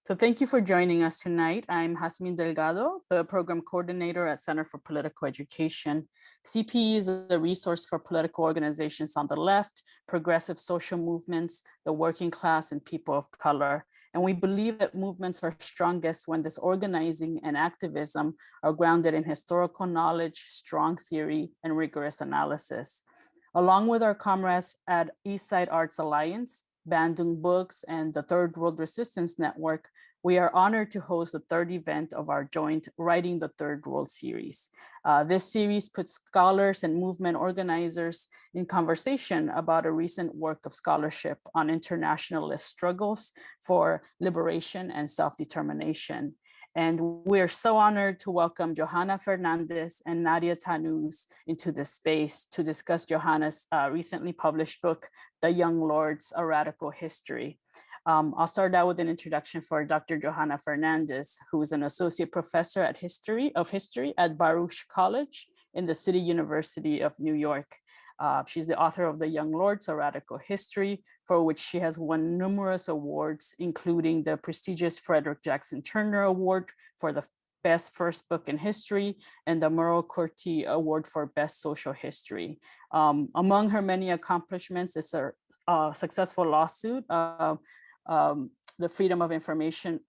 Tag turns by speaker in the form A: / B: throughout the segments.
A: So thank you for joining us tonight. I'm Jasmine Delgado, the program coordinator at Center for Political Education. CPE is a resource for political organizations on the left, progressive social movements, the working class, and people of color. And we believe that movements are strongest when this organizing and activism are grounded in historical knowledge, strong theory, and rigorous analysis. Along with our comrades at Eastside Arts Alliance, Bandung Books, and the Third World Resistance Network, we are honored to host the third event of our joint Writing the Third World series. This series puts scholars and movement organizers in conversation about a recent work of scholarship on internationalist struggles for liberation and self-determination. And we're so honored to welcome Johanna Fernández and Nadya Tannous into this space to discuss Johanna's recently published book, The Young Lords, A Radical History. I'll start out with an introduction for Dr. Johanna Fernández, who is an associate professor at history at Baruch College in the City University of New York. She's the author of The Young Lords, A Radical History, for which she has won numerous awards, including the prestigious Frederick Jackson Turner Award for the Best First Book in History and the Merle Curti Award for Best Social History. Among her many accomplishments is a successful lawsuit, the Freedom of Information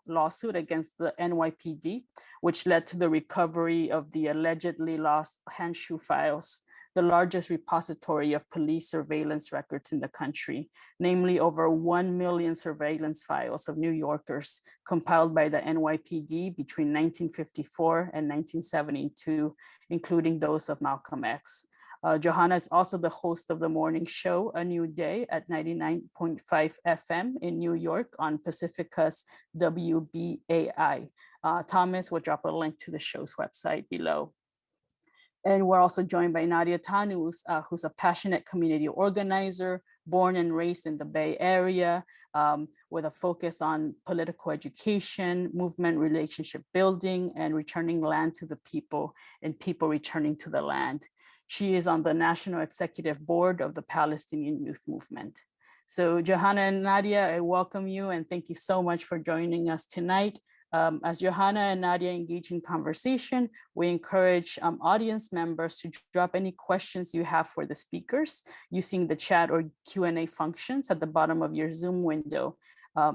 A: lawsuit against the NYPD, which led to the recovery of the allegedly lost handshoe files, the largest repository of police surveillance records in the country, namely over 1 million surveillance files of New Yorkers compiled by the NYPD between 1954 and 1972, including those of Malcolm X. Johanna is also the host of the morning show, A New Day, at 99.5 FM in New York on Pacifica's WBAI. Thomas will drop a link to the show's website below. And we're also joined by Nadya Tannous, who's a passionate community organizer, born and raised in the Bay Area, with a focus on political education, movement relationship building, and returning land to the people, and people returning to the land. She is on the National Executive Board of the Palestinian Youth Movement. So Johanna and Nadya, I welcome you and thank you so much for joining us tonight. As Johanna and Nadya engage in conversation, we encourage audience members to drop any questions you have for the speakers using the chat or Q&A functions at the bottom of your Zoom window.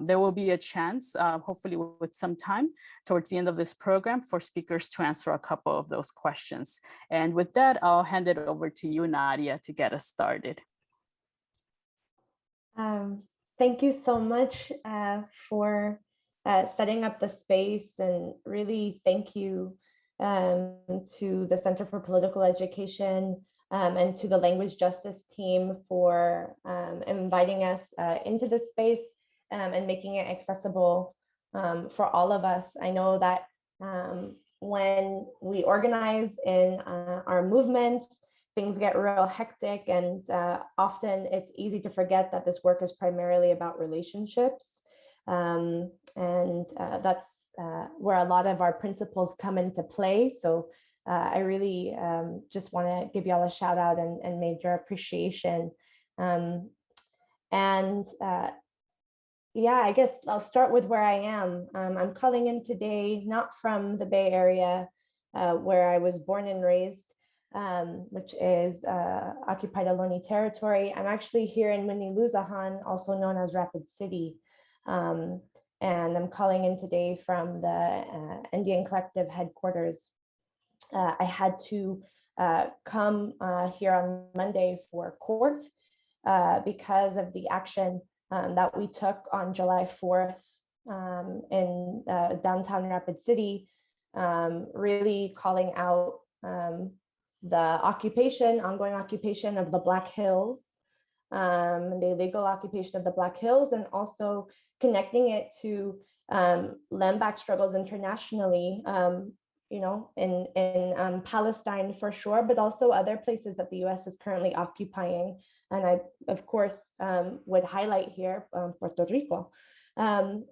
A: There will be a chance, hopefully with some time, towards the end of this program for speakers to answer a couple of those questions. And with that, I'll hand it over to you, Nadya, to get us started.
B: Thank you so much for setting up the space, and really thank you to the Center for Political Education and to the Language Justice team for inviting us into this space and making it accessible for all of us. I know that when we organize in our movements, things get real hectic, and often it's easy to forget that this work is primarily about relationships. And that's where a lot of our principles come into play. So I really just want to give y'all a shout out and major appreciation. Yeah, I guess I'll start with where I am. I'm calling in today, not from the Bay Area, where I was born and raised, which is occupied Ohlone territory. I'm actually here in Winnie-Luzahan, also known as Rapid City. And I'm calling in today from the Indian Collective headquarters. I had to come here on Monday for court because of the action that we took on July 4th in downtown Rapid City, really calling out the ongoing occupation of the Black Hills, the illegal occupation of the Black Hills, and also connecting it to land back struggles internationally, you know, in Palestine for sure, but also other places that the US is currently occupying. And I, of course, would highlight here Puerto Rico, and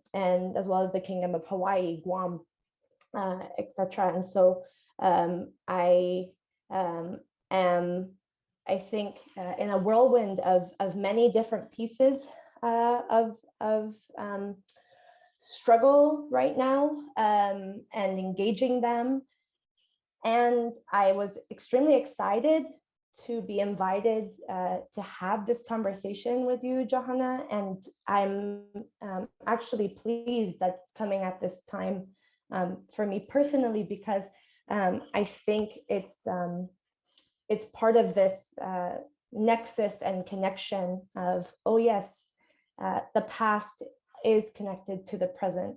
B: as well as the Kingdom of Hawaii, Guam, etc. And so I am, I think, in a whirlwind of many different pieces of struggle right now, and engaging them. And I was extremely excited to be invited to have this conversation with you, Johanna. And I'm actually pleased that it's coming at this time for me personally, because I think it's part of this nexus and connection of, oh yes, the past is connected to the present,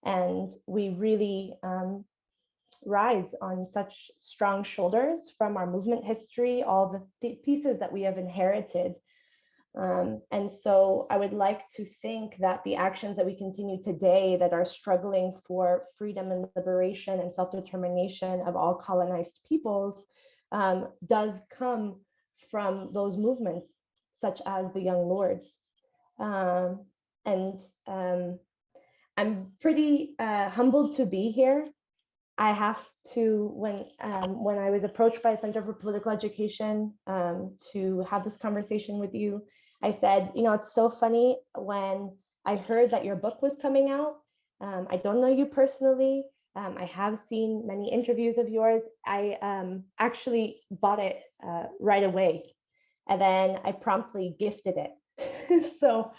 B: and we really rise on such strong shoulders from our movement history, all the pieces that we have inherited. And so I would like to think that the actions that we continue today that are struggling for freedom and liberation and self-determination of all colonized peoples does come from those movements, such as the Young Lords. And I'm pretty humbled to be here. I have to, when I was approached by Center for Political Education to have this conversation with you, I said, you know, it's so funny, when I heard that your book was coming out, I don't know you personally, I have seen many interviews of yours. I actually bought it right away, and then I promptly gifted it. So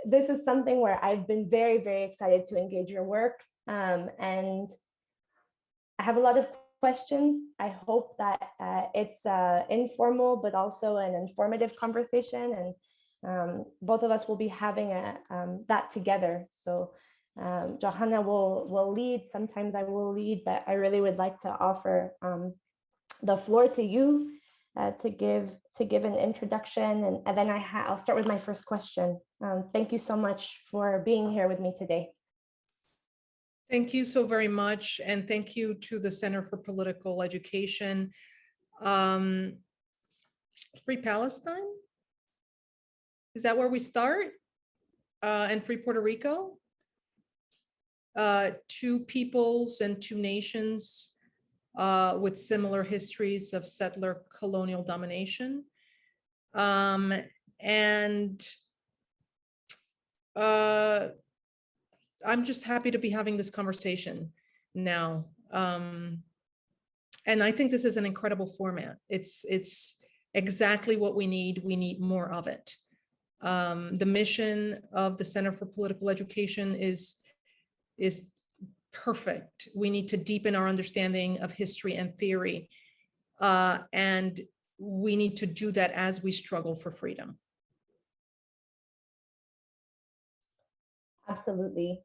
B: this is something where I've been very, very excited to engage your work, and I have a lot of questions. I hope that it's informal, but also an informative conversation, and both of us will be having that together. So Johanna will lead, sometimes I will lead, but I really would like to offer the floor to you to give an introduction, and then I'll start with my first question. Thank you so much for being here with me today.
C: Thank you so very much. And thank you to the Center for Political Education. Free Palestine? Is that where we start? And Free Puerto Rico? Two peoples and two nations with similar histories of settler colonial domination. I'm just happy to be having this conversation now. And I think this is an incredible format. It's exactly what we need. We need more of it. The mission of the Center for Political Education is perfect. We need to deepen our understanding of history and theory. And we need to do that as we struggle for freedom.
B: Absolutely.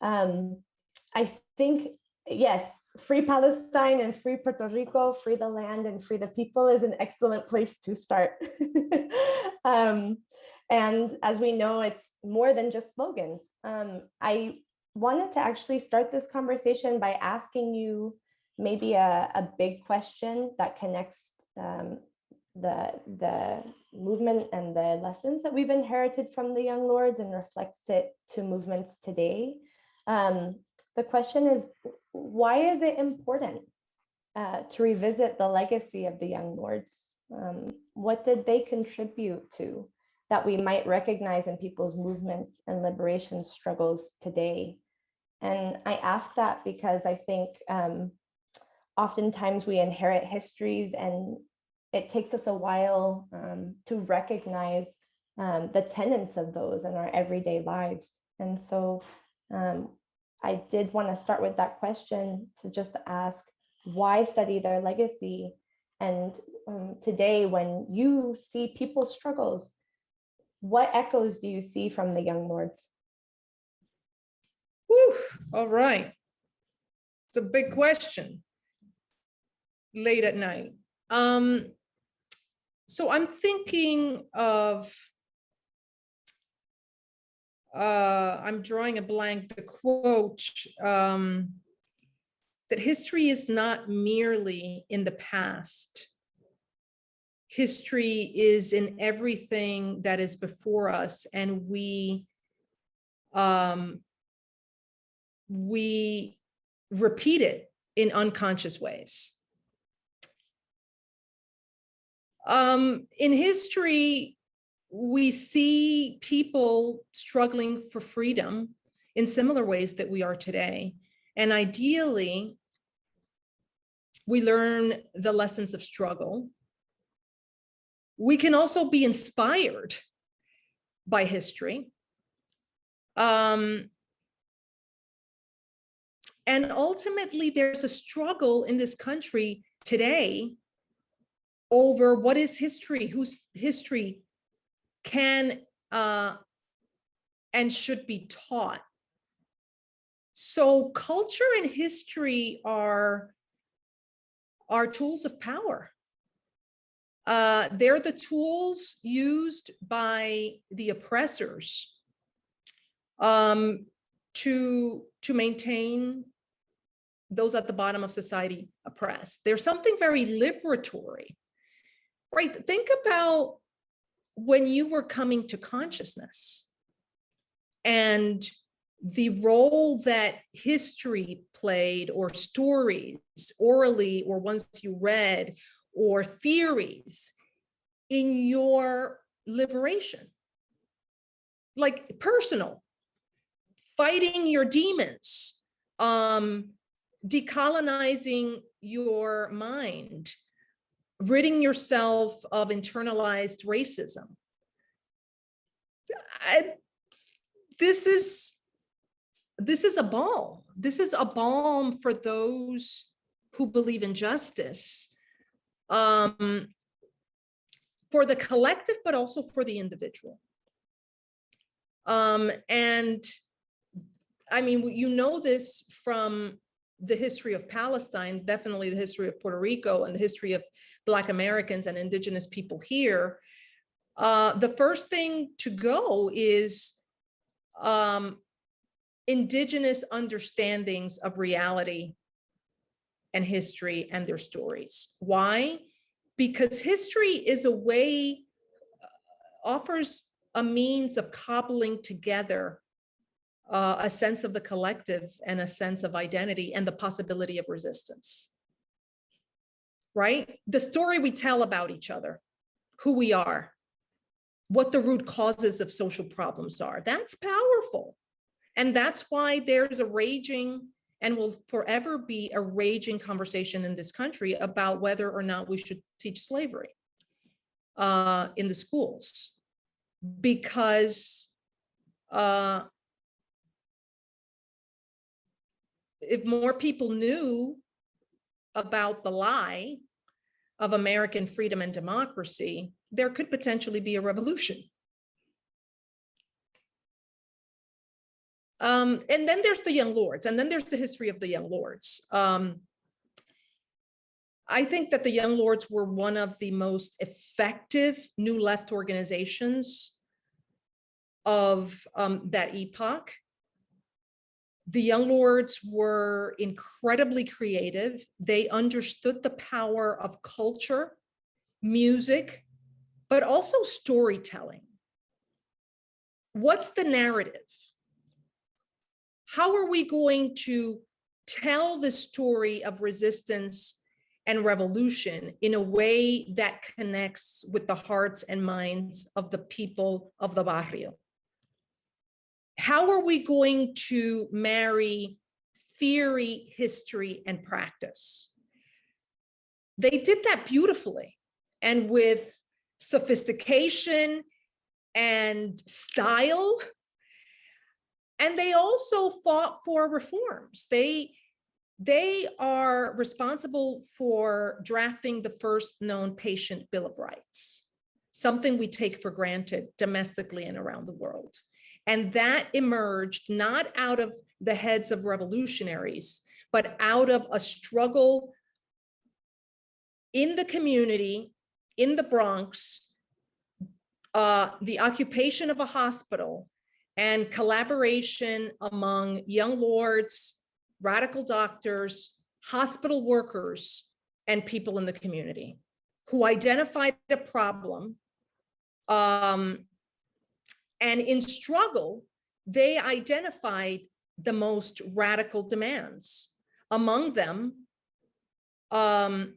B: I think, yes, free Palestine and free Puerto Rico, free the land and free the people is an excellent place to start. And as we know, it's more than just slogans. I wanted to actually start this conversation by asking you maybe a big question that connects the movement and the lessons that we've inherited from the Young Lords and reflects it to movements today. The question is, why is it important to revisit the legacy of the Young Lords? What did they contribute to that we might recognize in people's movements and liberation struggles today? And I ask that because I think oftentimes we inherit histories, and it takes us a while to recognize the tenets of those in our everyday lives. And so I did want to start with that question to just ask, why study their legacy? And today, when you see people's struggles, what echoes do you see from the Young Lords?
C: Whew, all right. It's a big question late at night. So I'm thinking of, I'm drawing a blank, the quote, that history is not merely in the past. History is in everything that is before us, and we repeat it in unconscious ways. In history, we see people struggling for freedom in similar ways that we are today. And ideally, we learn the lessons of struggle. We can also be inspired by history. And ultimately, there's a struggle in this country today over what is history, whose history can and should be taught. So culture and history are tools of power. They're the tools used by the oppressors to maintain those at the bottom of society oppressed. There's something very liberatory, right? Think about when you were coming to consciousness and the role that history played, or stories, orally or ones you read, or theories in your liberation, like personal, fighting your demons, decolonizing your mind, ridding yourself of internalized racism. This is a balm. This is a balm for those who believe in justice, for the collective, but also for the individual. And I mean, you know this from the history of Palestine, definitely the history of Puerto Rico and the history of Black Americans and indigenous people here. The first thing to go is indigenous understandings of reality and history and their stories. Why? Because history is a way, offers a means of cobbling together a sense of the collective and a sense of identity and the possibility of resistance, right? The story we tell about each other, who we are, what the root causes of social problems are, that's powerful. And that's why there's a raging and will forever be a raging conversation in this country about whether or not we should teach slavery in the schools. Because if more people knew about the lie of American freedom and democracy, there could potentially be a revolution. And then there's the Young Lords, and then there's the history of the Young Lords. I think that the Young Lords were one of the most effective New Left organizations of that epoch. The Young Lords were incredibly creative. They understood the power of culture, music, but also storytelling. What's the narrative? How are we going to tell the story of resistance and revolution in a way that connects with the hearts and minds of the people of the barrio? How are we going to marry theory, history, and practice? They did that beautifully and with sophistication and style. And they also fought for reforms. They are responsible for drafting the first known patient Bill of Rights, something we take for granted domestically and around the world. And that emerged not out of the heads of revolutionaries, but out of a struggle in the community, in the Bronx, the occupation of a hospital, and collaboration among Young Lords, radical doctors, hospital workers, and people in the community who identified a problem. And in struggle, they identified the most radical demands. Among them, healthcare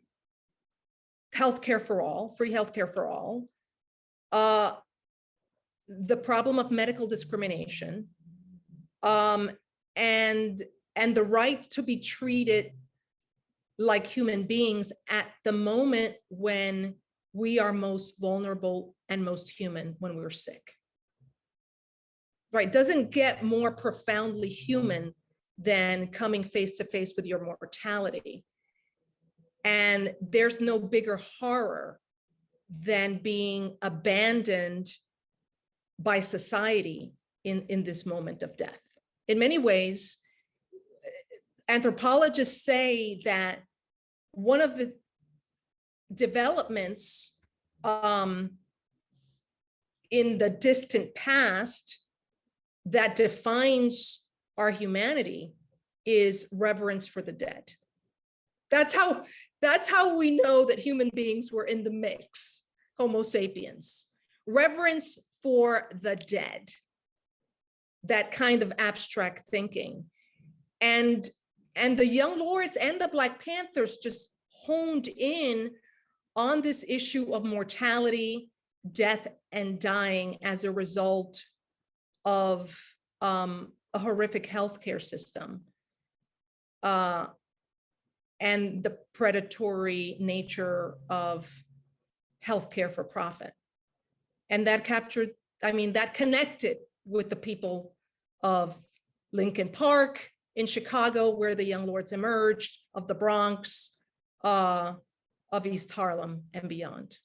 C: for all, free healthcare for all, the problem of medical discrimination, and the right to be treated like human beings at the moment when we are most vulnerable and most human, when we're sick. Right? Doesn't get more profoundly human than coming face to face with your mortality. And there's no bigger horror than being abandoned by society in this moment of death. In many ways, anthropologists say that one of the developments in the distant past that defines our humanity is reverence for the dead. That's how we know that human beings were in the mix, Homo sapiens. Reverence for the dead, that kind of abstract thinking. And the Young Lords and the Black Panthers just honed in on this issue of mortality, death, and dying as a result of a horrific healthcare system and the predatory nature of healthcare for profit. And that captured, that connected with the people of Lincoln Park in Chicago, where the Young Lords emerged, of the Bronx, of East Harlem and beyond.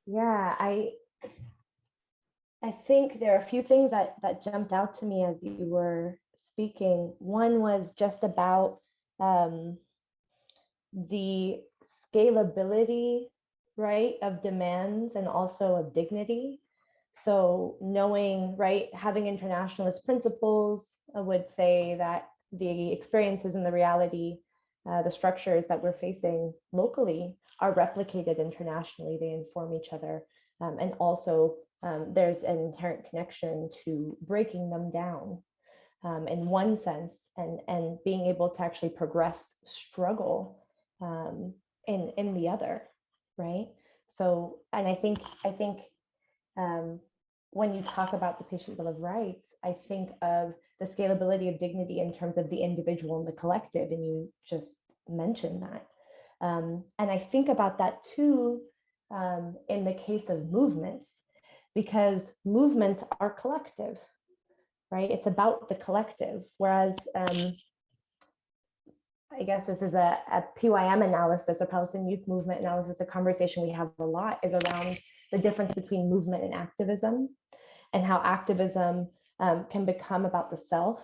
B: Yeah, I think there are a few things that jumped out to me as you were speaking. One was just about the scalability, right, of demands and also of dignity. So knowing, right, having internationalist principles, I would say that the experiences and the reality, the structures that we're facing locally are replicated internationally. They inform each other. And also there's an inherent connection to breaking them down in one sense, and being able to actually progress struggle in the other, right? So, and I think when you talk about the Patient Bill of Rights, I think of the scalability of dignity in terms of the individual and the collective, and you just mentioned that. And I think about that too in the case of movements, because movements are collective, right? It's about the collective, whereas I guess this is a PYM analysis, a Palestinian Youth Movement analysis, a conversation we have a lot is around the difference between movement and activism, and how activism can become about the self.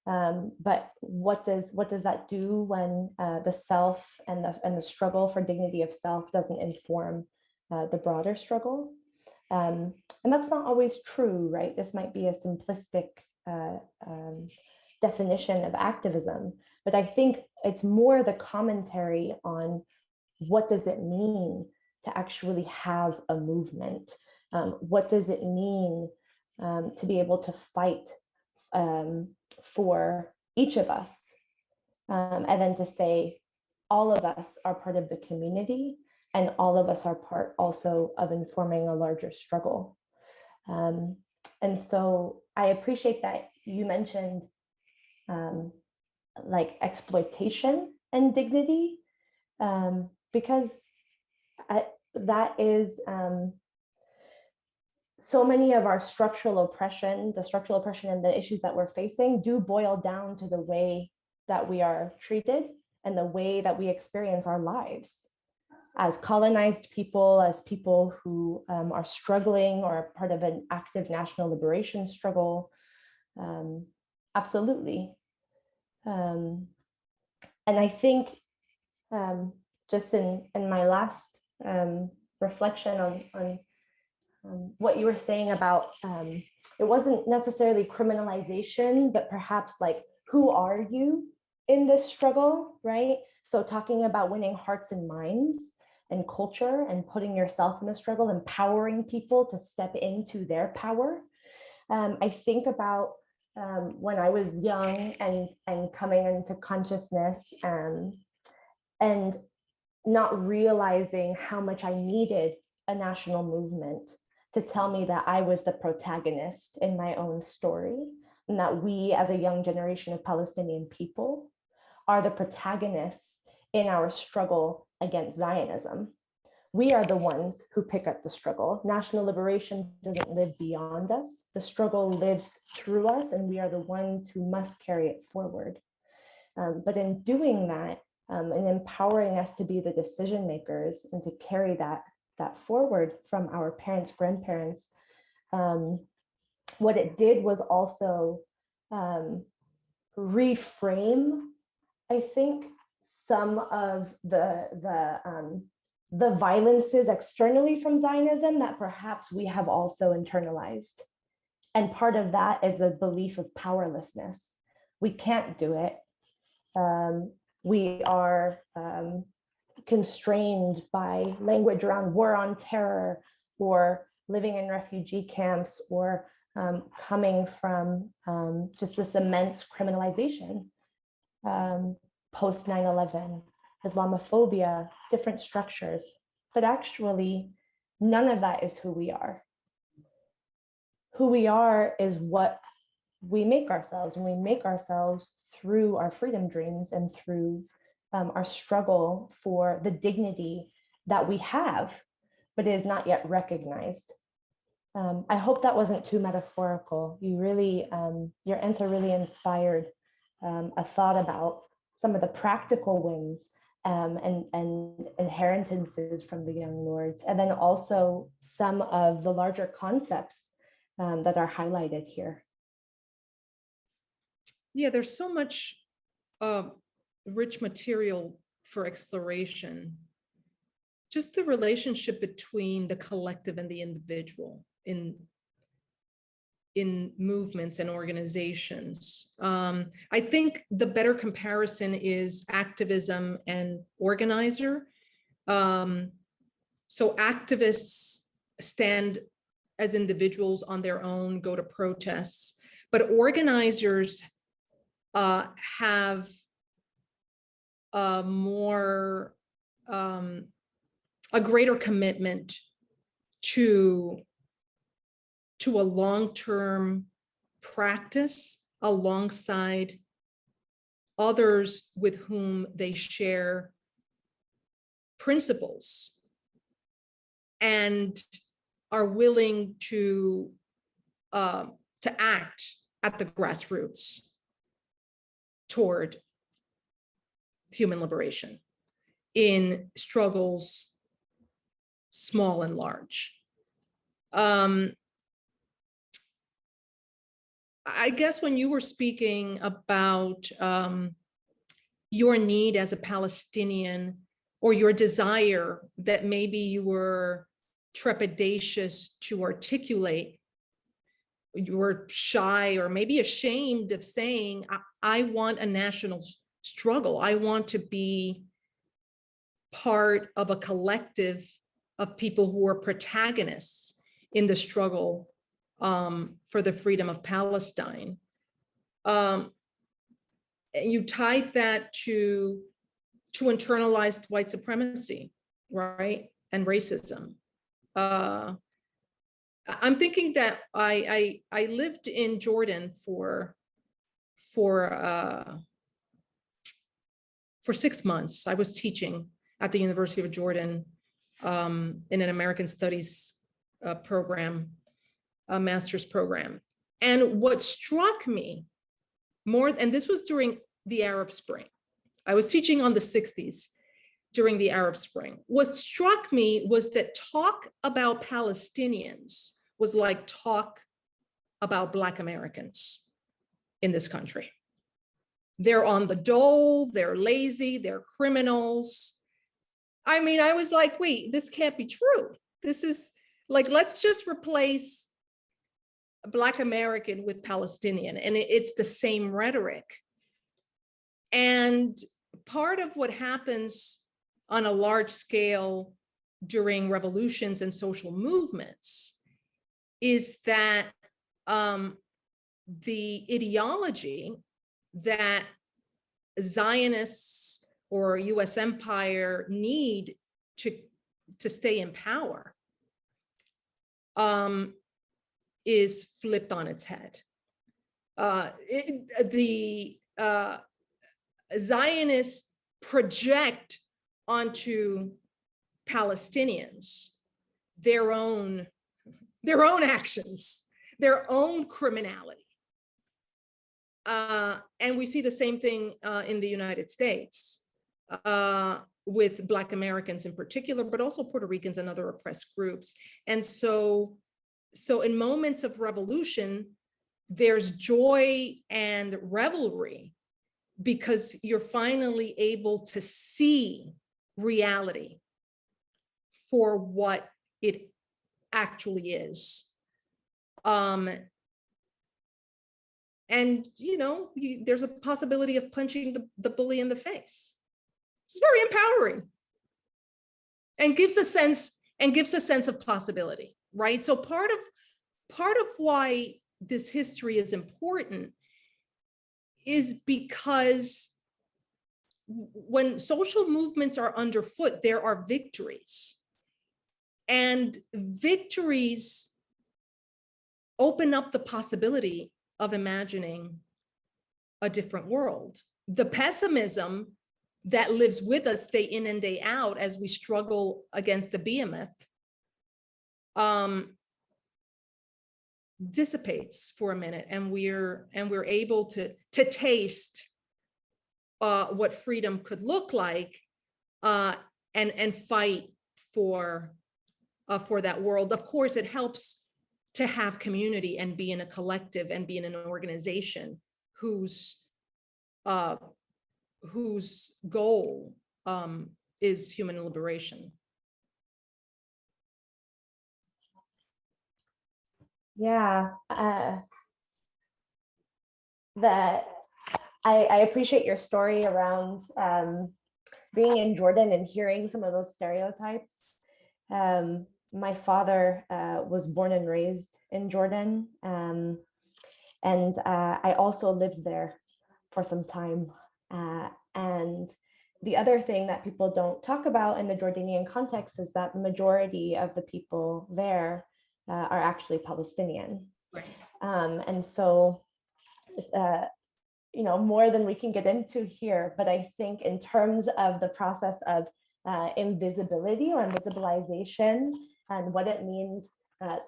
B: But what does that do when the self and the struggle for dignity of self doesn't inform the broader struggle? And that's not always true, right? This might be a simplistic definition of activism, but I think it's more the commentary on what does it mean to actually have a movement? What does it mean to be able to fight for each of us? And then to say all of us are part of the community, and all of us are part also of informing a larger struggle. And so I appreciate that you mentioned like exploitation and dignity, because that is so many of our structural oppression, the structural oppression and the issues that we're facing do boil down to the way that we are treated and the way that we experience our lives as colonized people, as people who are struggling or are part of an active national liberation struggle. Absolutely. And I think just in my last reflection on what you were saying about, it wasn't necessarily criminalization, but perhaps like, who are you in this struggle, right? So talking about winning hearts and minds and culture and putting yourself in the struggle, empowering people to step into their power. I think about when I was young and coming into consciousness, and not realizing how much I needed a national movement to tell me that I was the protagonist in my own story, and that we as a young generation of Palestinian people are the protagonists in our struggle against Zionism. We are the ones who pick up the struggle. National liberation doesn't live beyond us. The struggle lives through us, and we are the ones who must carry it forward. But in doing that, and empowering us to be the decision makers and to carry that forward from our parents, grandparents, what it did was also reframe, I think, some of the violences externally from Zionism that perhaps we have also internalized. And part of that is a belief of powerlessness. We can't do it. We are constrained by language around war on terror, or living in refugee camps, or coming from just this immense criminalization, post 9/11, Islamophobia, different structures. But actually, none of that is who we are. Who we are is what we make ourselves, and we make ourselves through our freedom dreams and through our struggle for the dignity that we have, but is not yet recognized. I hope that wasn't too metaphorical. You really, your answer really inspired a thought about some of the practical wins and inheritances from the young lords, and then also some of the larger concepts that are highlighted here.
C: Yeah, there's so much rich material for exploration. Just the relationship between the collective and the individual in movements and organizations. I think the better comparison is activism and organizer. So activists stand as individuals on their own, go to protests, but organizers have a greater commitment to a long-term practice alongside others with whom they share principles, and are willing to act at the grassroots toward human liberation in struggles small and large. I guess when you were speaking about your need as a Palestinian, or your desire that maybe you were trepidatious to articulate, you were shy or maybe ashamed of saying, I want a national struggle. I want to be part of a collective of people who are protagonists in the struggle for the freedom of Palestine. And you tied that to internalized white supremacy, right? And racism. I'm thinking that I lived in Jordan for 6 months. I was teaching at the University of Jordan in an American Studies program, a master's program. And what struck me more, and this was during the Arab Spring, I was teaching on the 60s during the Arab Spring. What struck me was that talk about Palestinians was like talk about Black Americans in this country. They're on the dole, they're lazy, they're criminals. I mean, I was like, wait, this can't be true. This is like, let's just replace Black American with Palestinian, and it's the same rhetoric. And part of what happens on a large scale during revolutions and social movements is that the ideology that Zionists or US empire need to stay in power is flipped on its head. The Zionists project onto Palestinians their own actions, their own criminality. And we see the same thing in the United States with Black Americans in particular, but also Puerto Ricans and other oppressed groups. And so in moments of revolution, there's joy and revelry because you're finally able to see reality for what it actually is. And there's a possibility of punching the bully in the face. It's very empowering and gives a sense of possibility, right? So part of why this history is important is because when social movements are underfoot, there are victories, and victories open up the possibility of imagining a different world. The pessimism that lives with us day in and day out as we struggle against the behemoth dissipates for a minute, and we're able to taste what freedom could look like, and fight for that world. Of course, it helps to have community and be in a collective and be in an organization whose goal is human liberation.
B: Yeah, I appreciate your story around being in Jordan and hearing some of those stereotypes. My father was born and raised in Jordan, and I also lived there for some time. And the other thing that people don't talk about in the Jordanian context is that the majority of the people there are actually Palestinian.
C: Right.
B: And so, more than we can get into here, but I think in terms of the process of invisibility or invisibilization and what it means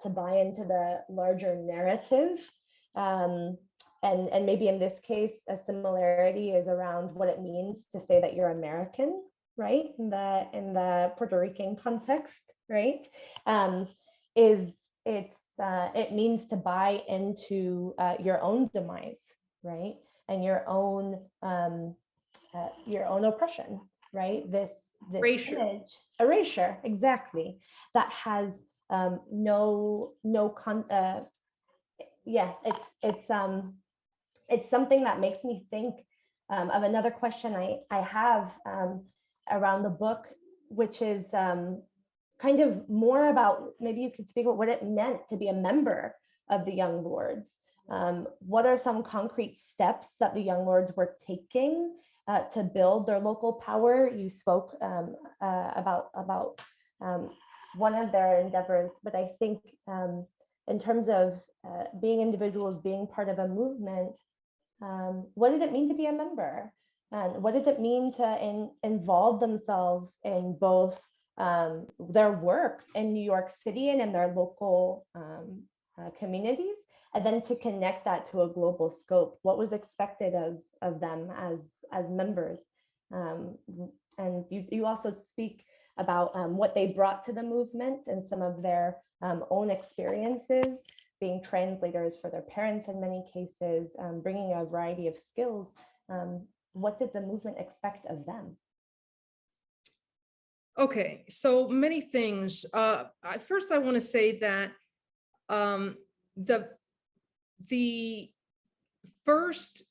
B: to buy into the larger narrative, and maybe in this case, a similarity is around what it means to say that you're American, right? In the Puerto Rican context, right? It means to buy into your own demise, right? And your own oppression, right? This erasure, exactly. That has it's something that makes me think of another question I have around the book, which is kind of more about, maybe you could speak about what it meant to be a member of the Young Lords. What are some concrete steps that the Young Lords were taking to build their local power? You spoke about one of their endeavors, but I think in terms of being individuals, being part of a movement, what did it mean to be a member? And what did it mean to involve themselves in both their work in New York City and in their local communities, and then to connect that to a global scope? What was expected of them as members? And you also speak about what they brought to the movement and some of their own experiences, being translators for their parents in many cases, bringing a variety of skills. What did the movement expect of them?
C: Okay, so many things. First, I want to say that the first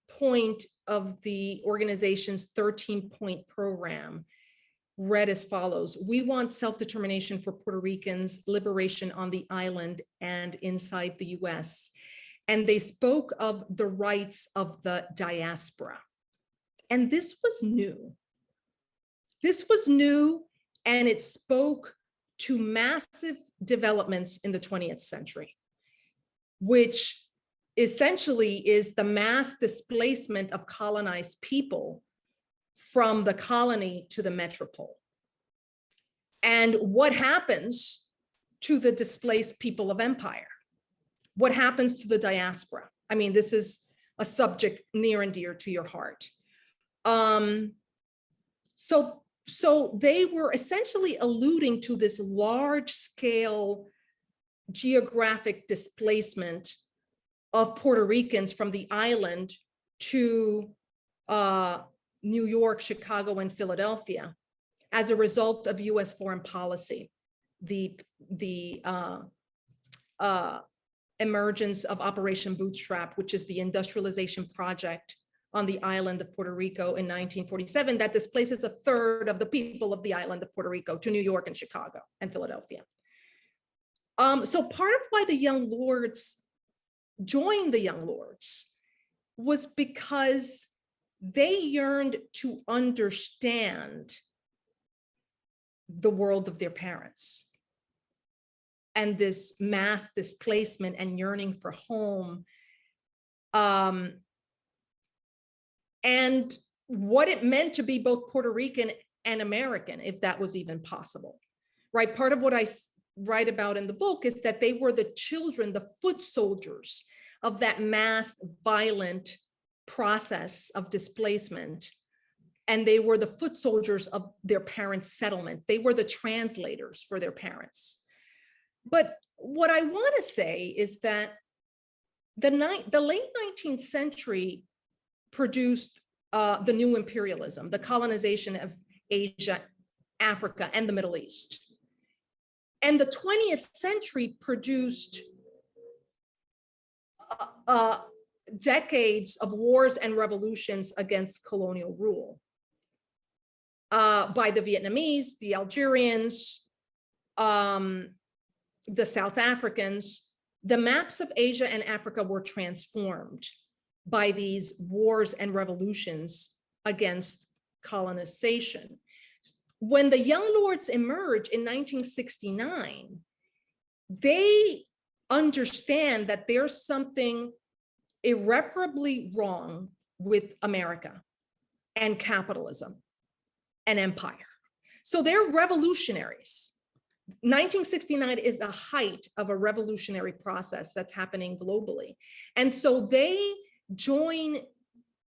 C: point of the organization's 13-point program read as follows: we want self-determination for Puerto Ricans, liberation on the island and inside the US. and they spoke of the rights of the diaspora. And this was new. This was new, and it spoke to massive developments in the 20th century, which essentially is the mass displacement of colonized people from the colony to the metropole. And what happens to the displaced people of empire? What happens to the diaspora? I mean, this is a subject near and dear to your heart. So they were essentially alluding to this large scale geographic displacement of Puerto Ricans from the island to New York, Chicago, and Philadelphia as a result of US foreign policy, the emergence of Operation Bootstrap, which is the industrialization project on the island of Puerto Rico in 1947 that displaces a third of the people of the island of Puerto Rico to New York and Chicago and Philadelphia. So part of why the Young Lords joined the Young Lords was because they yearned to understand the world of their parents and this mass displacement and yearning for home, and what it meant to be both Puerto Rican and American, if that was even possible, right? Part of what I write about in the book is that they were the children, the foot soldiers of that mass violent process of displacement. And they were the foot soldiers of their parents' settlement. They were the translators for their parents. But what I want to say is that the late 19th century produced the new imperialism, the colonization of Asia, Africa, and the Middle East. And the 20th century produced decades of wars and revolutions against colonial rule by the Vietnamese, the Algerians, the South Africans. The maps of Asia and Africa were transformed by these wars and revolutions against colonization. When the Young Lords emerged in 1969, they understand that there's something irreparably wrong with America and capitalism and empire. So they're revolutionaries. 1969 is the height of a revolutionary process that's happening globally. And so they join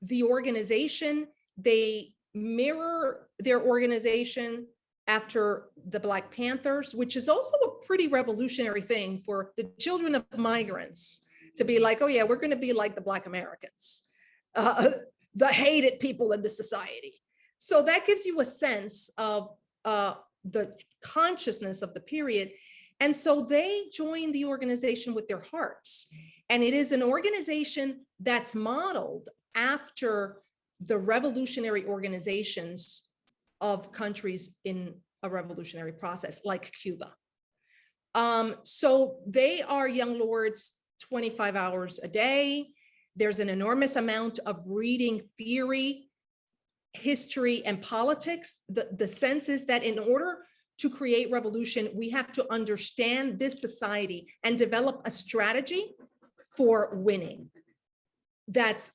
C: the organization. They mirror their organization after the Black Panthers, which is also a pretty revolutionary thing for the children of migrants to be like, oh yeah, we're going to be like the Black Americans, the hated people in the society. So that gives you a sense of the consciousness of the period. And so they join the organization with their hearts. And it is an organization that's modeled after the revolutionary organizations of countries in a revolutionary process, like Cuba. So they are Young Lords 25 hours a day. There's an enormous amount of reading theory, history, and politics. The sense is that in order to create revolution, we have to understand this society and develop a strategy for winning that's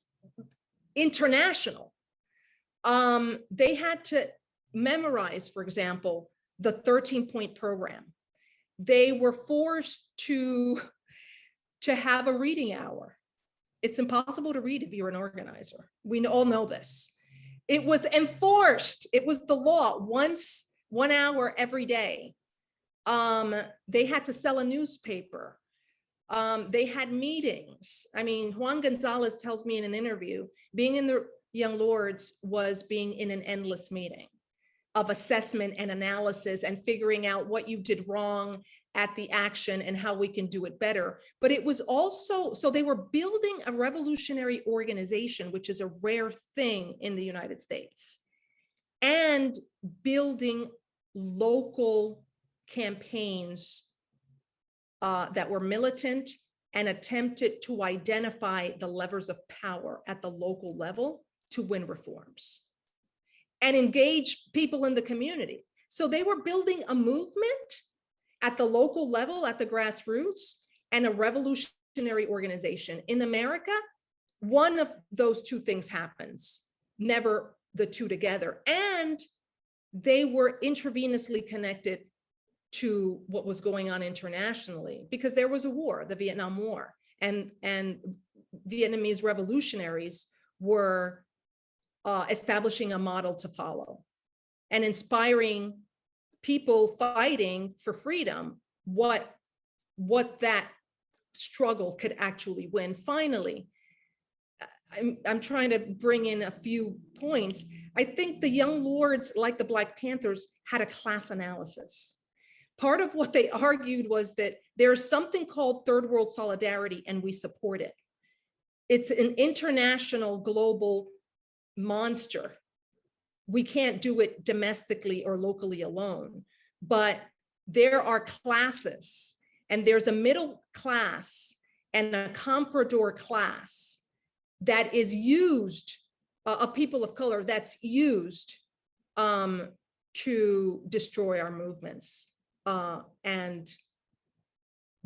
C: international. They had to memorize, for example, the 13-point program. They were forced to have a reading hour. It's impossible to read if you're an organizer. We all know this. It was enforced. It was the law. 1 hour every day. They had to sell a newspaper. They had meetings. I mean, Juan Gonzalez tells me in an interview, being in the Young Lords was being in an endless meeting of assessment and analysis and figuring out what you did wrong at the action and how we can do it better. But it was also, so they were building a revolutionary organization, which is a rare thing in the United States, and building local campaigns that were militant and attempted to identify the levers of power at the local level to win reforms and engage people in the community. So they were building a movement at the local level, at the grassroots, and a revolutionary organization. In America, one of those two things happens, never the two together. And they were intravenously connected to what was going on internationally, because there was a war, the Vietnam War, and Vietnamese revolutionaries were establishing a model to follow and inspiring people fighting for freedom, what that struggle could actually win. Finally, I'm trying to bring in a few points. I think the Young Lords, like the Black Panthers, had a class analysis. Part of what they argued was that there's something called third world solidarity, and we support it. It's an international global monster. We can't do it domestically or locally alone, but there are classes, and there's a middle class and a comprador class that is used, of people of color, that's used to destroy our movements. And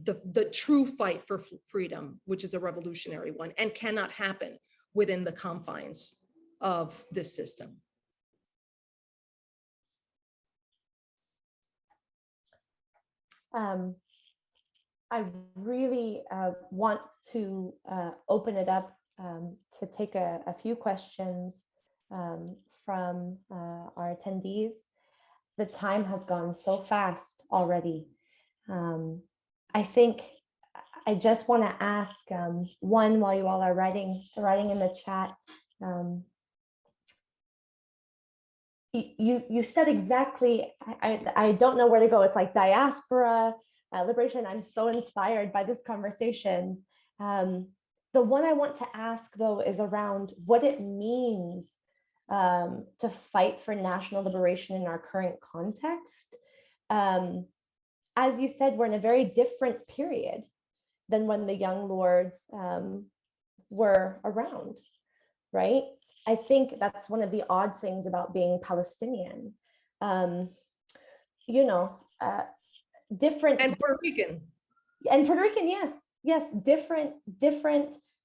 C: the true fight for freedom, which is a revolutionary one, and cannot happen within the confines of this system.
B: I really want to open it up to take a few questions from our attendees. The time has gone so fast already. I think I just want to ask one, while you all are writing in the chat. You said exactly, I don't know where to go. It's like diaspora, liberation. I'm so inspired by this conversation. The one I want to ask, though, is around what it means to fight for national liberation in our current context. As you said, we're in a very different period than when the Young Lords were around, right? I think that's one of the odd things about being Palestinian. You know, different—
C: And Puerto Rican.
B: And Puerto Rican, yes, different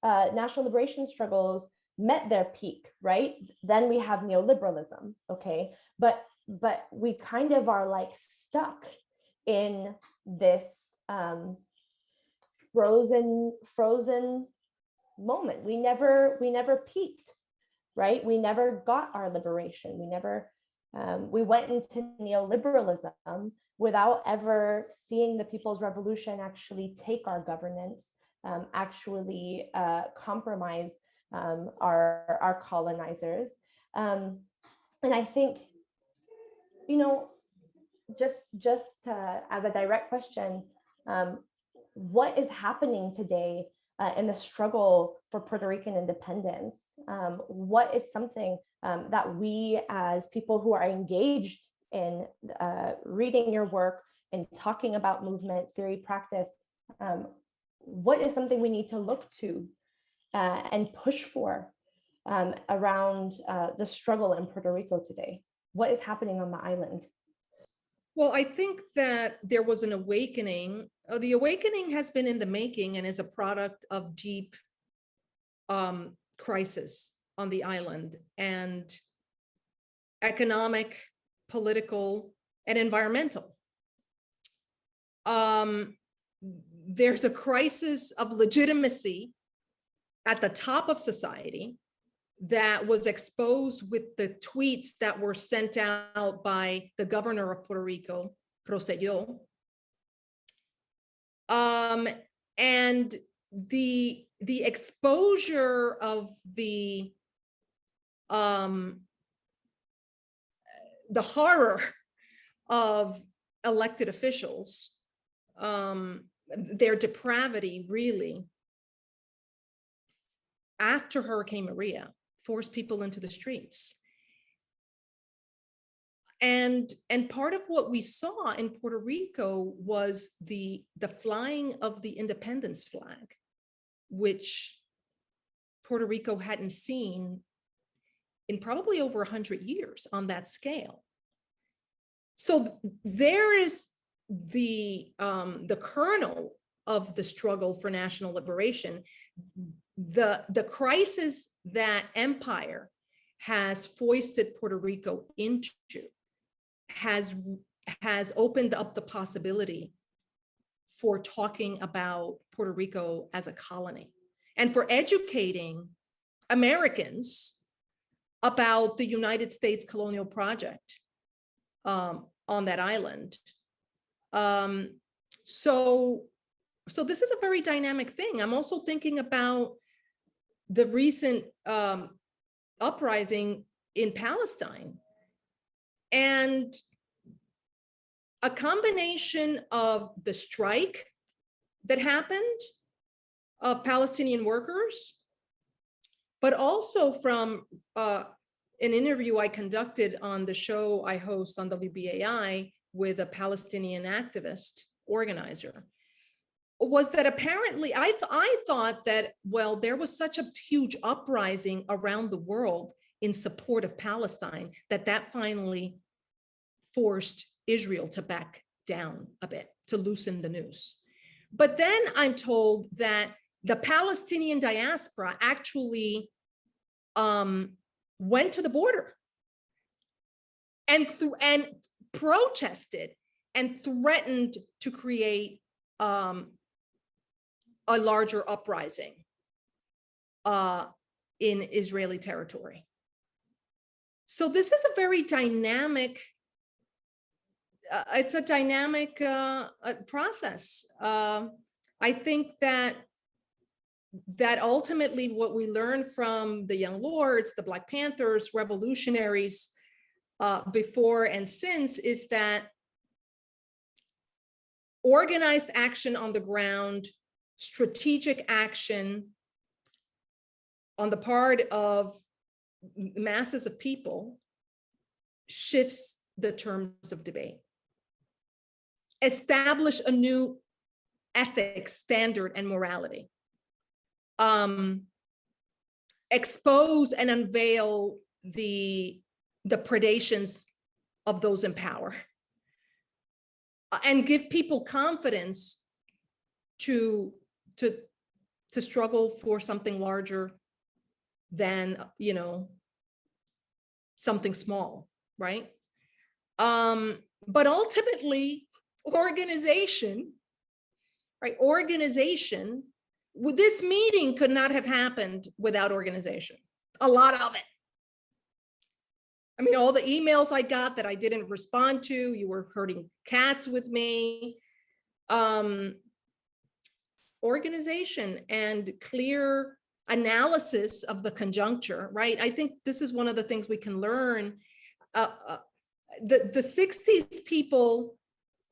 B: national liberation struggles met their peak, right? Then we have neoliberalism, okay? But we kind of are like stuck in this frozen moment. We never peaked, right? We never got our liberation. We went into neoliberalism without ever seeing the People's Revolution actually take our governance, actually compromise our colonizers. And I think, you know, just as a direct question, what is happening today in the struggle for Puerto Rican independence? What is something that we, as people who are engaged in reading your work and talking about movement theory practice, what is something we need to look to and push for around the struggle in Puerto Rico today? What is happening on the island?
C: Well, I think that there was an awakening. The awakening has been in the making and is a product of deep crisis on the island, and economic, political, and environmental. There's a crisis of legitimacy at the top of society that was exposed with the tweets that were sent out by the governor of Puerto Rico, Rosselló. And the exposure of the horror of elected officials, their depravity, really, after Hurricane Maria, forced people into the streets. And part of what we saw in Puerto Rico was the flying of the independence flag, which Puerto Rico hadn't seen in probably over 100 years on that scale. So there is the kernel of the struggle for national liberation, the crisis that empire has foisted Puerto Rico into has opened up the possibility for talking about Puerto Rico as a colony and for educating Americans about the United States colonial project on that island. So this is a very dynamic thing. I'm also thinking about the recent uprising in Palestine, and a combination of the strike that happened of Palestinian workers, but also from an interview I conducted on the show I host on WBAI with a Palestinian activist organizer, was that apparently I thought that, well, there was such a huge uprising around the world in support of Palestine that finally forced Israel to back down a bit, to loosen the noose. But then I'm told that the Palestinian diaspora actually went to the border and protested and threatened to create a larger uprising in Israeli territory. So this is a very dynamic, it's a dynamic process. I think that ultimately what we learn from the Young Lords, the Black Panthers, revolutionaries before and since, is that organized action on the ground, strategic action on the part of masses of people shifts the terms of debate. Establish a new ethics, standard, and morality. Expose and unveil the predations of those in power, and give people confidence to struggle for something larger than, you know, something small, right? But ultimately, organization, right? Organization. This meeting could not have happened without organization. A lot of it. I mean, all the emails I got that I didn't respond to, you were herding cats with me. Organization and clear analysis of the conjuncture, right? I think this is one of the things we can learn. The 60s people,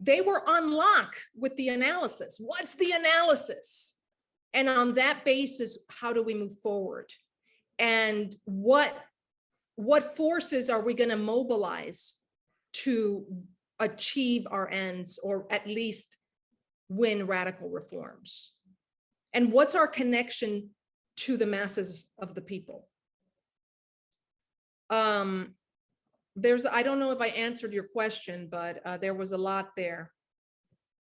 C: they were on lock with the analysis. What's the analysis? And on that basis, how do we move forward? And what forces are we going to mobilize to achieve our ends, or at least win radical reforms? And what's our connection to the masses of the people? I don't know if I answered your question, but there was a lot there.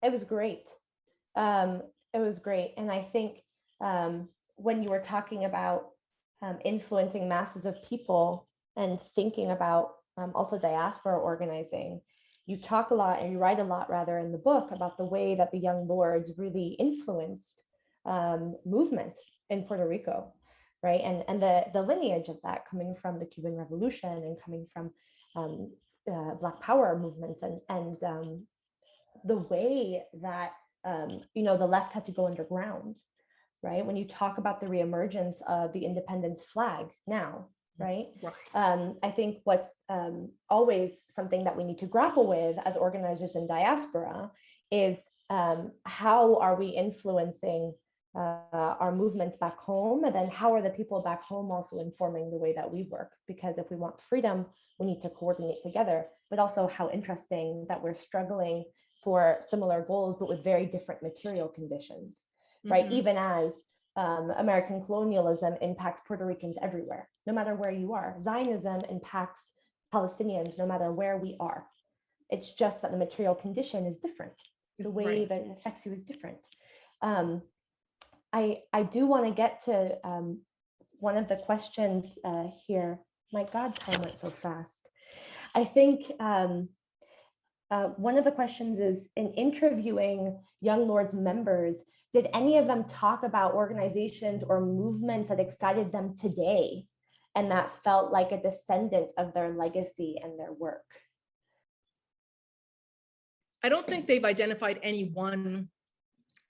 B: It was great. It was great. And I think when you were talking about influencing masses of people and thinking about also diaspora organizing, you talk a lot, and you write a lot rather in the book, about the way that the Young Lords really influenced movement in Puerto Rico, right? And the lineage of that coming from the Cuban Revolution and coming from Black Power movements, and the way that you know, the left had to go underground, right? When you talk about the reemergence of the independence flag now, right? I think what's always something that we need to grapple with as organizers in diaspora is how are we influencing our movements back home, and then how are the people back home also informing the way that we work? Because if we want freedom, we need to coordinate together. but also how interesting that we're struggling for similar goals, but with very different material conditions, right? Even as American colonialism impacts Puerto Ricans everywhere, no matter where you are. Zionism impacts Palestinians, no matter where we are. It's just that the material condition is different. The way that it affects you is different. I do want to get to one of the questions here. My God, time went so fast. I think one of the questions is, in interviewing Young Lords members, did any of them talk about organizations or movements that excited them today and that felt like a descendant of their legacy and their work?
C: I don't think they've identified any one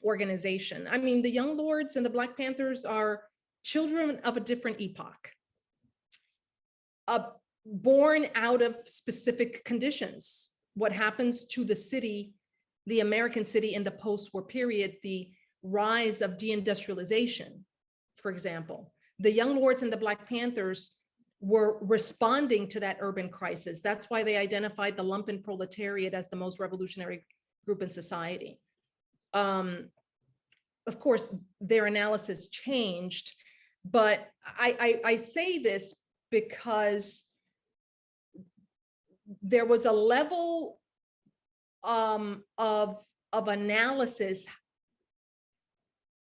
C: organization. I mean, the Young Lords and the Black Panthers are children of a different epoch, born out of specific conditions. What happens to the city, the American city in the post-war period, the rise of deindustrialization, for example. The Young Lords and the Black Panthers were responding to that urban crisis. That's why they identified the lumpen proletariat as the most revolutionary group in society. Of course, their analysis changed, but I say this because there was a level of analysis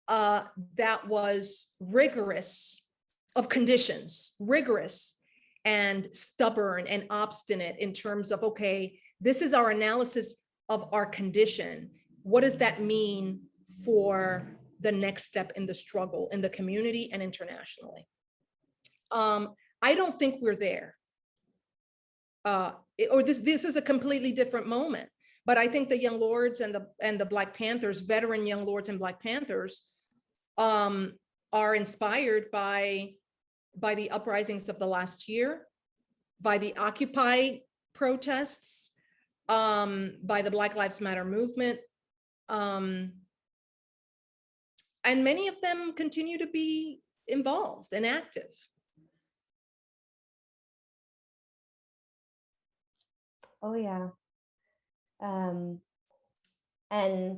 C: that was rigorous, of conditions, rigorous and stubborn and obstinate in terms of, okay, this is our analysis of our condition. What does that mean for the next step in the struggle in the community and internationally? I don't think we're there. This is a completely different moment. But I think the Young Lords and the Black Panthers, veteran Young Lords and Black Panthers, are inspired by the uprisings of the last year, by the Occupy protests, by the Black Lives Matter movement. And many of them continue to be involved and active.
B: Oh, yeah. And I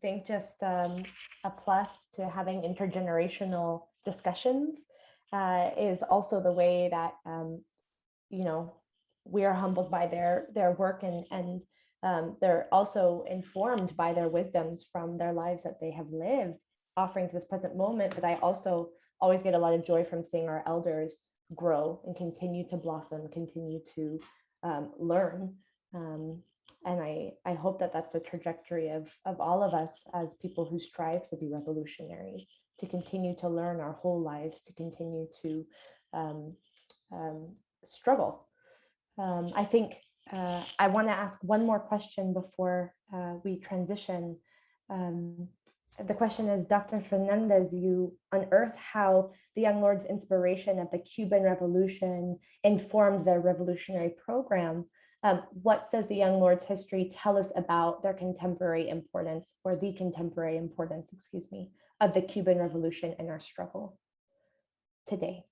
B: think just a plus to having intergenerational discussions is also the way that, you know, we are humbled by their work, and they're also informed by their wisdoms from their lives that they have lived, offering to this present moment. But I also always get a lot of joy from seeing our elders grow and continue to blossom, continue to learn. And I hope that that's the trajectory of all of us as people who strive to be revolutionaries, to continue to learn our whole lives, to continue to struggle. I think I want to ask one more question before we transition. The question is, Dr. Fernández, you unearthed how the Young Lords' inspiration of the Cuban Revolution informed their revolutionary program. What does the Young Lords' history tell us about their contemporary importance, or the contemporary importance, excuse me, of the Cuban Revolution in our struggle today?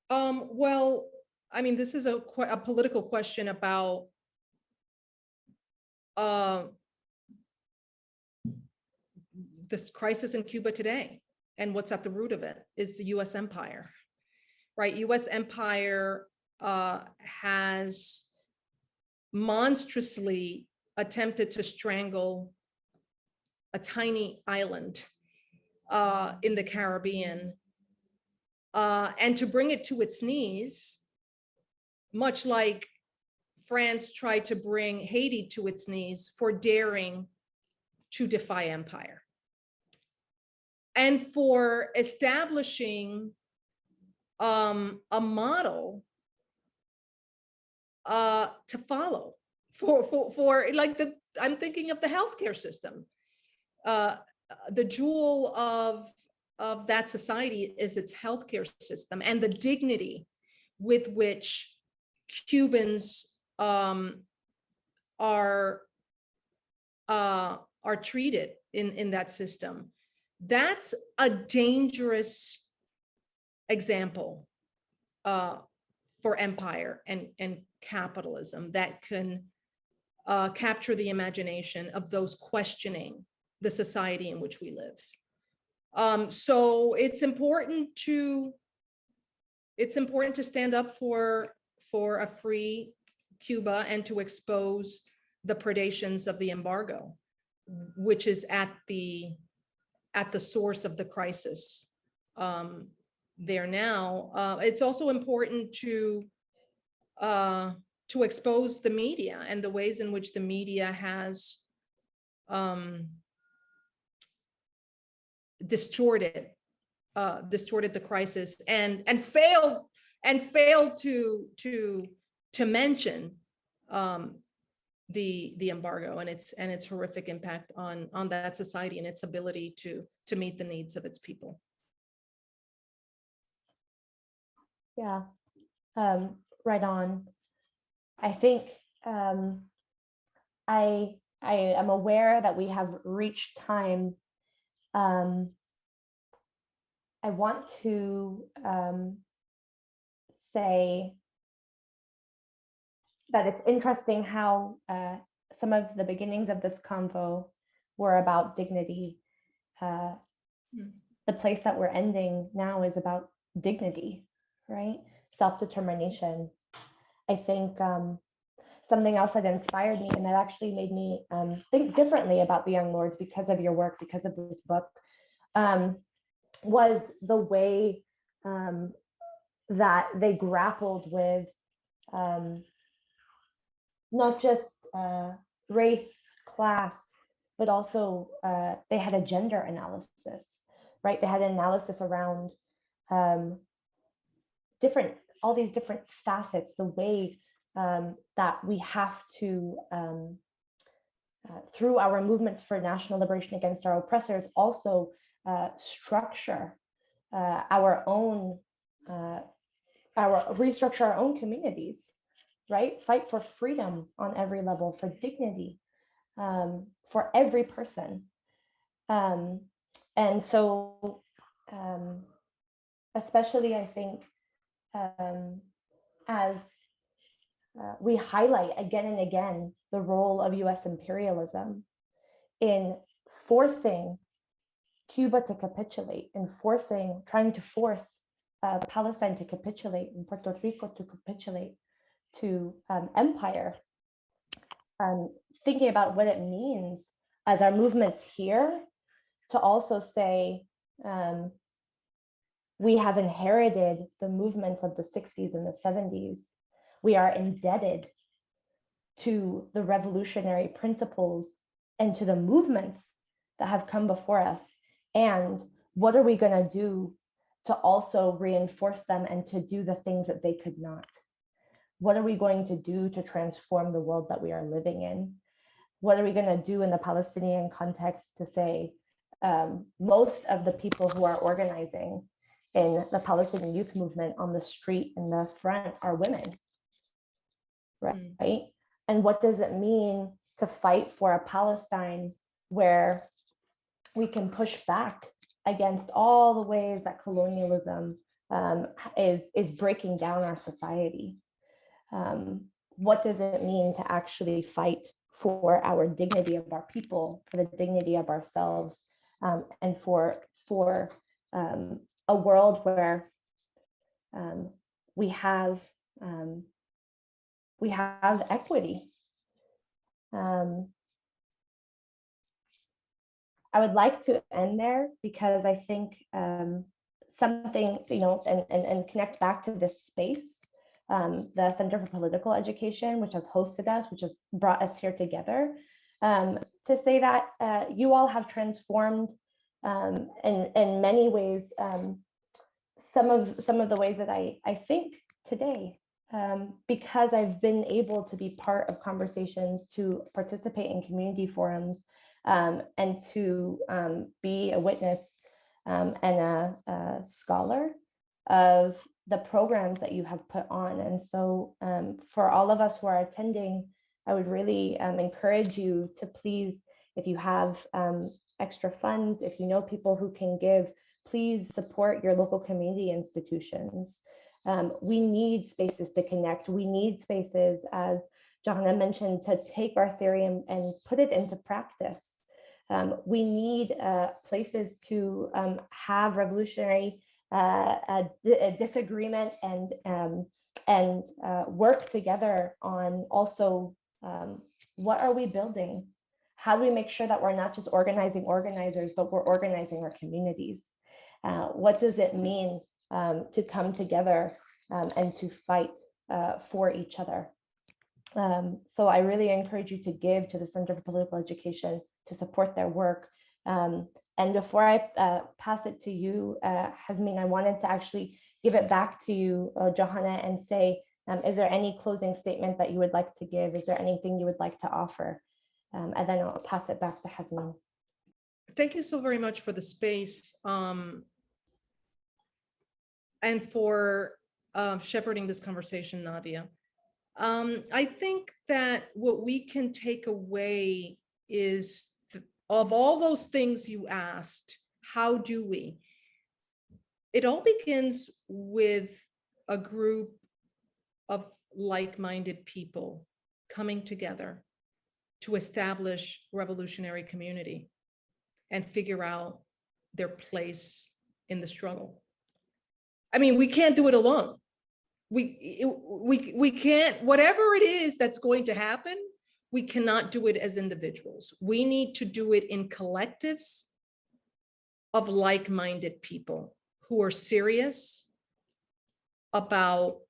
C: Well, I mean, this is a political question about this crisis in Cuba today, and what's at the root of it is the U.S. empire, right? U.S. empire has monstrously attempted to strangle a tiny island in the Caribbean, and to bring it to its knees, much like France tried to bring Haiti to its knees for daring to defy empire, and for establishing a model to follow for like I'm thinking of the healthcare system. The jewel of that society is its healthcare system, and the dignity with which Cubans are treated in that system. That's a dangerous example for empire and capitalism that can capture the imagination of those questioning the society in which we live. So it's important to stand up for a free Cuba and to expose the predations of the embargo, which is at the source of the crisis there now. It's also important to expose the media and the ways in which the media has distorted the crisis and failed to mention the embargo and its horrific impact on that society and its ability to meet the needs of its people.
B: Yeah, right on. I think I am aware that we have reached time. I want to say that it's interesting how some of the beginnings of this convo were about dignity. The place that we're ending now is about dignity, right? Self-determination. I think something else that inspired me and that actually made me think differently about the Young Lords because of your work, because of this book, was the way that they grappled with not just race, class, but also they had a gender analysis, right? They had an analysis around all these different facets, the way that we have to, through our movements for national liberation against our oppressors, also structure restructure our own communities, right? Fight for freedom on every level, for dignity, for every person. And so, especially I think, as we highlight again and again the role of US imperialism in forcing Cuba to capitulate, in trying to force Palestine to capitulate, and Puerto Rico to capitulate to empire, thinking about what it means as our movements here to also say, we have inherited the movements of the 60s and the 70s. We are indebted to the revolutionary principles and to the movements that have come before us. And what are we going to do to also reinforce them and to do the things that they could not? What are we going to do to transform the world that we are living in? What are we going to do in the Palestinian context to say most of the people who are organizing in the Palestinian Youth Movement on the street in the front are women, right? And what does it mean to fight for a Palestine where we can push back against all the ways that colonialism is breaking down our society? What does it mean to actually fight for our dignity of our people, for the dignity of ourselves, and for a world where we have equity? I would like to end there because I think something, and connect back to this space, the Center for Political Education, which has hosted us, which has brought us here together, to say that you all have transformed in many ways some of the ways that I think today, because I've been able to be part of conversations, to participate in community forums, and to be a witness and a scholar of the programs that you have put on. And so for all of us who are attending, I would really encourage you to please, if you have extra funds, if you know people who can give, please support your local community institutions. We need spaces to connect. We need spaces, as Johanna mentioned, to take our theory and put it into practice. We need places to have revolutionary disagreement and work together on also what are we building? How do we make sure that we're not just organizing organizers, but we're organizing our communities? What does it mean to come together and to fight for each other? So I really encourage you to give to the Center for Political Education to support their work. And before I pass it to you, Hasmin, I wanted to actually give it back to you, Johanna, and say, is there any closing statement that you would like to give? Is there anything you would like to offer? And then I'll pass it back to Hasmin.
C: Thank you so very much for the space and for shepherding this conversation, Nadya. I think that what we can take away is of all those things you asked, how do we? It all begins with a group of like-minded people coming together to establish revolutionary community and figure out their place in the struggle. I mean, we can't do it alone. We can't, whatever it is that's going to happen, we cannot do it as individuals. We need to do it in collectives of like-minded people who are serious about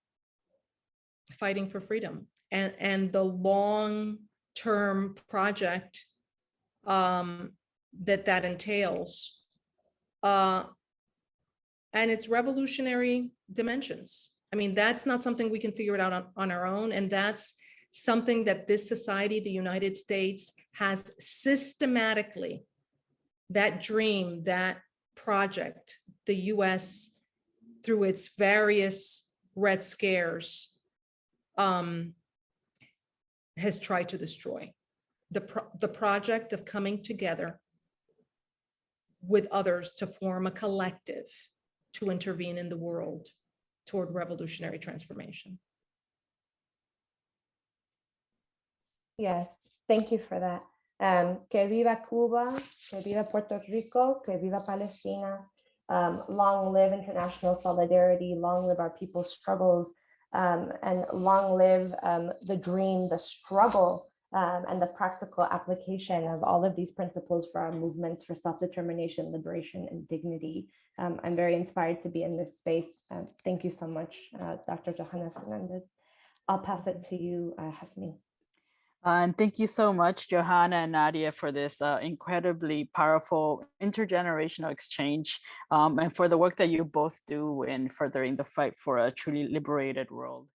C: fighting for freedom and the long-term project that entails, and its revolutionary dimensions. I mean, that's not something we can figure it out on our own, and that's something that this society, the United States, has systematically, that dream, that project, the US, through its various Red Scares, has tried to destroy. The project of coming together with others to form a collective to intervene in the world toward revolutionary transformation.
B: Yes, thank you for that. Que viva Cuba, que viva Puerto Rico, que viva Palestina. Long live international solidarity, long live our people's struggles, and long live the dream, the struggle, and the practical application of all of these principles for our movements for self-determination, liberation, and dignity. I'm very inspired to be in this space. Thank you so much, Dr. Johanna Fernández. I'll pass it to you, Hasmin.
A: And thank you so much, Johanna and Nadya, for this incredibly powerful intergenerational exchange, and for the work that you both do in furthering the fight for a truly liberated world.